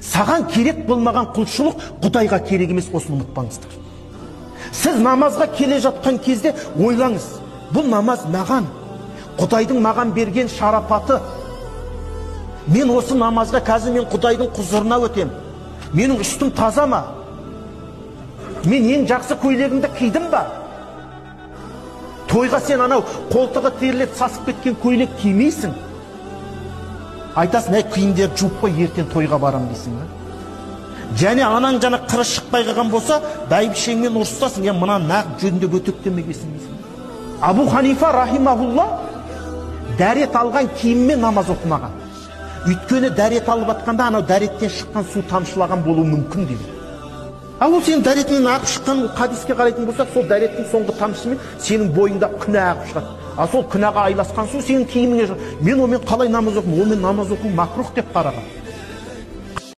Саған керек болмаған құлшылық Құдайға керек емес, осыны ұмытпаңыздар. Сіз намазға келе жатқан кезде ойлаңыз, бұл намаз маған, Құдайдың маған берген шарапаты. Мен осы намазға қазір мен Құдайдың құзырына өтем. Менің үстім таза ма? Мен ең жақсы көйлегімді кидім ба? Тойға сен анау қолтығы терлеп сасып кеткен көйлек кимейсің. Айтасың, киімдер жуып қой, ертең тойға барам дейсің ба? Және анаң жана қыры шықпай қалған болса, бәйбішеңмен ұрысасың, мына нақ жөндеп өтектемегесің дейсің. Абу Ханифа рахимахулла дәрет алған киіммен намаз оқымаған. Өйткені дәрет алып атқанда анау дәреттен шыққан су тамшылаған болуы мүмкін дейді. Ал ол сенің дәретінен ағып шыққан хадиске қарайтын болсақ, сол дәреттің соңғы тамшысымен сенің бойында күнә ағып шығады. А сол күнәға айласқан су сенің киіміңе. Мен онымен қалай намаз оқимын? Онымен намаз оқу макрух деп қараған.